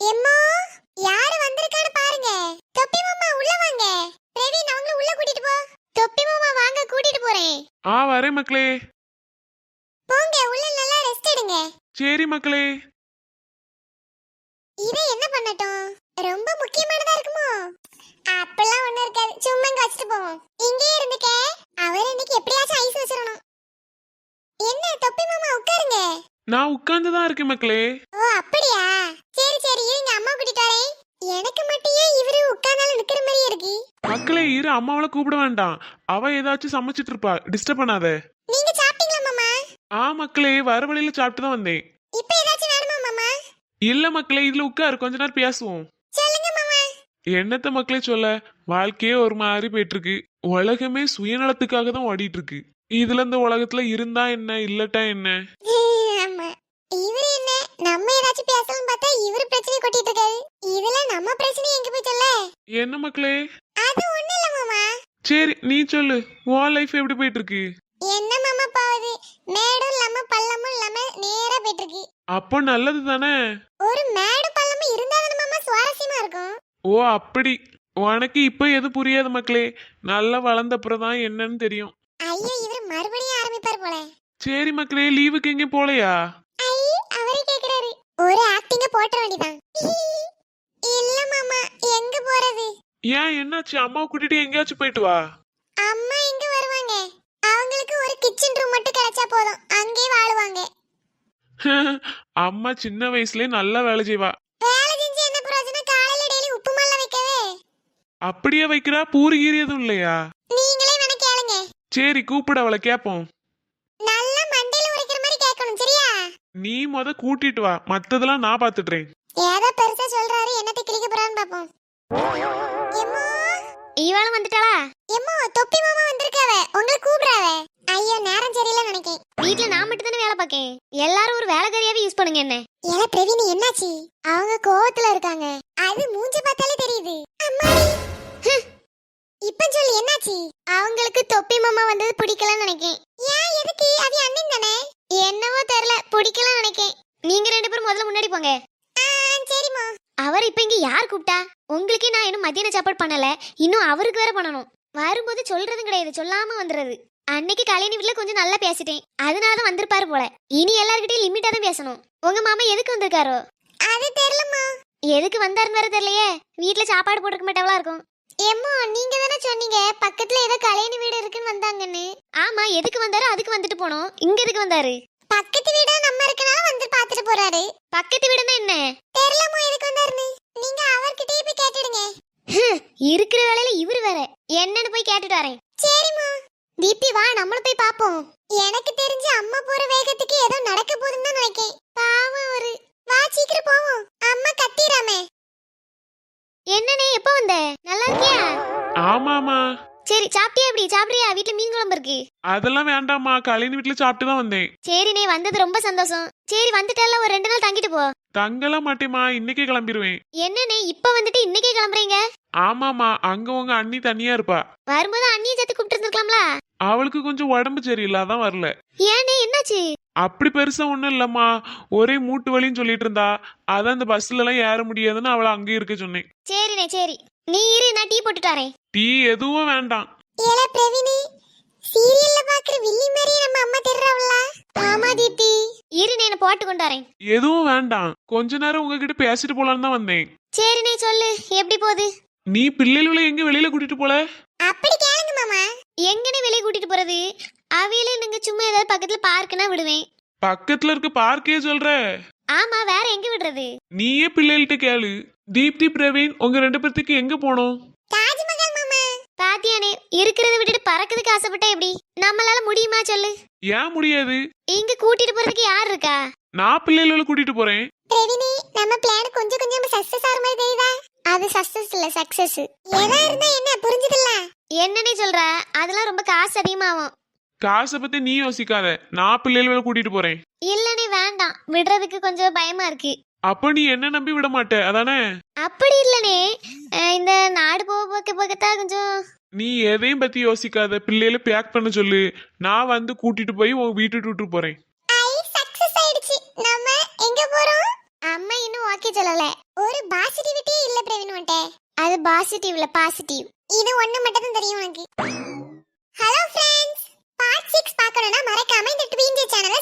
எம்மா, யாரு வந்திருக்கான்னு பாருங்க. தொப்பி மாமா உள்ள வாங்க. பிரவீன் அவங்கள உள்ள கூட்டிட்டு போ. தொப்பி மாமா வாங்க, கூட்டிட்டு போறேன். வரேன் மக்களே. போங்க, உள்ள நல்லா ரெஸ்ட் எடுங்க. சரி மக்களே. இதை என்ன பண்ணட்டும்? ரொம்ப முக்கியமானதா இருக்குமோ? அப்பெல்லாம் ஒண்ணு இருக்காது, சும்மா இங்க வச்சுட்டு போவோம். இங்கே இருந்துக்க. அவர் இன்னைக்கு எப்படியாச்சும் ஐஸ் வச்சிரணும். என்ன தொப்பி மாமா உட்காருங்க. நான் உட்கார்ந்துதான் இருக்கேன் மக்களே. ஓ அப்படியா? சரி சரி, இருங்க அம்மா கூட்டிட்டு வரேன். எனக்கு மட்டும் ஏன் இவரு உட்கார்ந்தாலும் நிக்கிற மாதிரியே இருக்கு? மக்களே இரு, அம்மாவள கூப்பிட வேண்டாம். அவ ஏதாச்சும் சமைச்சிட்டு இருப்பா, டிஸ்டர்ப் பண்ணாத. நீங்க சாப்பிட்டீங்களா மாமா? மக்களே, வர வழியில சாப்பிட்டு தான் வந்தேன். இப்போ ஏதாச்சும் வேணுமா மாமா? இல்ல மக்களே, இதுல உட்காரு, கொஞ்ச நேரம் பேசுவோம். சொல்லுங்க மாமா. என்னத்த மக்களே சொல்ல, வாழ்க்கையே ஒரு மாதிரி போயிட்டு இருக்கு. உலகமே சுயநலத்துக்காக தான் ஓடிட்டு இருக்கு. இதுல இந்த உலகத்துல இருந்தா என்ன, இல்லட்டா என்ன? ஆமா, இவரு என்ன நம்ம ஏதாச்சும் பேசலாம் பார்த்தா இவரு பிரச்சனை கொட்டிட்டு இருக்காரு. இதுல நம்ம பிரச்சனை எங்க போய் சொல்ல? என்ன மக்களே? அது ஒண்ணு இல்ல மாமா. சரி நீ சொல்லு, உன் லைஃப் எப்படி போயிட்டு இருக்கு? என்ன மாமா பாவுது, மேடும் இல்லாம பள்ளமும் இல்லாம நேரா போயிட்டு இருக்கு. அப்போ நல்லது தானே. ஒரு மேடு பள்ளமும் இருந்தாதானே மாமா சுவாரஸ்யமா இருக்கும். ஓ அப்படி. உனக்கு இப்ப எது புரியாது மக்களே, நல்லா வளர்ந்தப்புறம் தான் என்னன்னு தெரியும். ஐயோ, இவர் மறுபடியும் ஆரம்பிப்பார் போல. சரி மக்களே, லீவுக்கு எங்க போலையா? ஐ, அவரே கேக்குறாரு. ஒரு ஆக்டிங்க போட்ட வேண்டியதான். இல்ல மாமா, எங்க போறது? ஏன் என்னாச்சு? அம்மாவை கூட்டிட்டு எங்கேயாச்சும் போயிட்டு வா. அம்மா எங்க வருவாங்க? அவங்களுக்கு ஒரு கிச்சன் ரூம் மட்டும் கிடைச்சா போதும், அங்கேயே வாழுவாங்க. அம்மா சின்ன வயசுலயே நல்லா வேலை செய்வா. வேலை செஞ்சு என்ன பிரயோஜனம்? காலையில டெய்லி உப்பு மல்ல வைக்கவே. அப்படியே வைக்கிறா? பூரி கீரி எதுவும் இல்லையா? நீங்களே வேணா கேளுங்க. சரி கூப்பிட, அவளை கேப்போம். நல்லா மண்டையில உரைக்கிற மாதிரி கேட்கணும், சரியா? நீ கூட்டிட்டு வா, மத்ததெல்லாம் நான் பாத்துட்டுறேன். ஏதோ பெருசா சொல்றாரு, என்னத்தை கிளிக்க போறான்னு பாப்போம். எம்மா, ஈவாளும் வந்துட்டாளா? எம்மா, தொப்பி மாமா வந்திருக்காவ, உங்களை கூப்பிடுறாவ. ஐயோ, நேரம் சரியில்லை நினைக்கேன். வீட்ல நான் மட்டும் தானே வேலை பார்க்கேன். எல்லாரும் ஒரு வேலைக்காரியாவே யூஸ் பண்ணுங்க என்ன. ஏல பிரவீன், என்னாச்சு? அவங்க கோவத்துல இருக்காங்க, அது மூஞ்சி பார்த்தாலே தெரியுது. அம்மாடி, இப்ப சொல்லு என்னாச்சு? அவங்களுக்கு தொப்பி மாமா வந்தது பிடிக்கலன்னு நினைக்கேன். ஏன், எதுக்கு? அது அண்ணன் தானே. என்னவோ தெரியல, பிடிக்கலன்னு நினைக்கேன். நீங்க ரெண்டு பேரும் முதல்ல முன்னாடி போங்க. சரிம்மா. அவர் இப்ப இங்க யார் கூப்பிட்டா? உங்களுக்கே நான் இன்னும் மத்தியான சாப்பாடு பண்ணல, இன்னும் அவருக்கு வேற பண்ணணும். வரும்போது சொல்றதும் கிடையாது, சொல்லாம வந்துடுறது. அன்னைக்கு கல்யாணி வீட்டுல கொஞ்சம் நல்லா பேசிட்டேன், அதனாலதான் வந்திருப்பாரு போல. இனி எல்லார்கிட்டயும் லிமிட்டா தான் பேசணும். உங்க மாமா எதுக்கு வந்திருக்காரோ? அது தெரியலம்மா. எதுக்கு வந்தாருன்னு வேற தெரியலையே. வீட்டுல சாப்பாடு போட்டுக்க மாட்டவளா இருக்கும். ஏம்மா, நீங்க தானே சொன்னீங்க பக்கத்துல ஏதோ கல்யாணி வீடு இருக்குன்னு வந்தாங்கன்னு. ஆமா, எதுக்கு வந்தாரோ அதுக்கு வந்துட்டு போனோம். இங்க எதுக்கு வந்தாரு? பக்கத்து வீடா நம்ம இருக்கனால வந்து பாத்துட்டு போறாரு. பக்கத்து வீடுன்னா என்ன? தெரியலம்மா எதுக்கு வந்தாருன்னு. நீங்க அவர்கிட்டயே போய் கேட்டுடுங்க. இருக்கிற வேலையில இவரு வேற. என்னன்னு போய் கேட்டுட்டு வரேன். சரிம்மா. தீப்தி வா, நம்மளும் போய் பாப்போம். எனக்கு தெரிஞ்சு அம்மா போற வேகத்துக்கு ஏதோ நடக்க போகுதுன்னு தான் நினைக்கேன். பாவம் அவரு. வா சீக்கிரம் போவோம். அம்மா கத்திராமே. என்னனே, எப்ப வந்த? நல்லா இருக்கியா? ஆமாமா. சரி, சாப்பிட்டியா? எப்படி சாப்பிடுறியா? வீட்டுல மீன் குழம்பு இருக்கு. அதெல்லாம் வேண்டாமா, கல்யாணி வீட்டுல சாப்பிட்டு தான் வந்தேன். சரிண்ணே, வந்தது ரொம்ப சந்தோஷம். சரி வந்துட்டால, ஒரு 2 நாள் தங்கிட்டு போ. தங்கலாம் மாட்டேமா, இன்னைக்கே கிளம்பிடுவேன். என்னண்ணே, இப்ப வந்துட்டு இன்னைக்கே கிளம்புறீங்க? ஆமாமா, அங்க உங்க அண்ணி தனியா இருப்பா. வரும்போது அண்ணியை சேர்த்து கூப்பிட்டு இருந்திருக்கலாம்ல. அவளுக்கு கொஞ்சம் உடம்பு சரியில்லை, அதான் வரல. ஏண்ணே, என்னாச்சு? அப்படி பெருசா ஒண்ணும் இல்லம்மா, ஒரே மூட்டு வலின்னு சொல்லிட்டு இருந்தா. அதான் இந்த பஸ்ல எல்லாம் ஏற முடியாதுன்னு அவளை அங்கே இருக்க சொன்னேன். சரிண்ணே சரி, நீ இரு, நான் டீ போட்டுட்டு வரேன். டீ எதுவும் வேண்டாம். ஏல பிரவீனி, சீரியல்ல பாக்குற வில்லி மாதிரி நம்ம அம்மா தெரியறவள? ஆமா தீப்தி. இரு, நான் போட்டு கொண்டு வரேன். எதுவும் வேண்டாம், கொஞ்ச நேரம் உங்ககிட்ட பேசிட்டு போலான்னு தான் வந்தேன். சரிண்ணே, சொல்லு, எப்படி போகுது? நீ பிள்ளைகளை எங்க வெளியில கூட்டிட்டு போல? அப்படி கேளுங்க மாமா. எங்கனே வெளியே கூட்டிட்டு போறது? அவையில நீங்க சும்மா ஏதாவது பக்கத்துல பார்க்குனா விடுவேன். பக்கத்துல இருக்க பார்க்கே சொல்ற? ஆமா, வேற எங்க விடுறது? நீயே பிள்ளைகள்கிட்ட கேளு. தீப்தி பிரவீன், உங்க 2 பேர்த்துக்கு எங்க போனோம்? தாஜ்மஹால் மாமா. பாத்தியானே, இருக்கிறத விட்டுட்டு பறக்கிறதுக்கு ஆசைப்பட்டா எப்படி? நம்மளால முடியுமா சொல்லு? ஏன் முடியாது? இங்க கூட்டிட்டு போறதுக்கு யார் இருக்கா? நான் பிள்ளைகளை கூட்டிட்டு போறேன். பிரவீனி, நம்ம பிளான் கொஞ்சம் கொஞ்சம் சக்சஸ் ஆற மாதிரி தெரியுதா? அது சக்சஸ் இல்ல, சக்சஸ். எதா இருந்தா என்ன, புரிஞ்சுதுல்ல? என்னன்னே சொல்ற? அதெல்லாம் ரொம்ப காசு அதிகமாகும். காசை பத்தி நீ யோசிக்காத, நான் பிள்ளைகளை கூட்டிட்டு போறேன். இல்லனே, வேண்டாம், விடுறதுக்கு கொஞ்சம் பயமா இருக்கு. அப்ப நீ என்ன நம்பி விட மாட்ட அதானே? அப்படி இல்லனே, இந்த நாடு போகத்தான் கொஞ்சம். நீ எதையும் பத்தி யோசிக்காத, பிள்ளைகளை பேக் பண்ண சொல்லு. நான் வந்து கூட்டிட்டு போய் உன் வீட்டுக்கு விட்டு போறேன். ஐ, சக்சஸ் ஆயிடுச்சு. நம்ம எங்க போறோம்? அம்மா இன்னும் ஓகே சொல்லல. ஒரு ஒரு பாசிட்டிவிட்டியே இல்ல பிரவீன் உன்கிட்ட. அது பாசிட்டிவ்ல பாசிட்டிவ். இது ஒண்ணு மட்டும் தான் தெரியும் உனக்கு. ஹலோ ஃப்ரெண்ட்ஸ், பார்ட் 6 பார்க்கணும்னா மறக்காம இந்த ட்வீன்ஜே சேனலை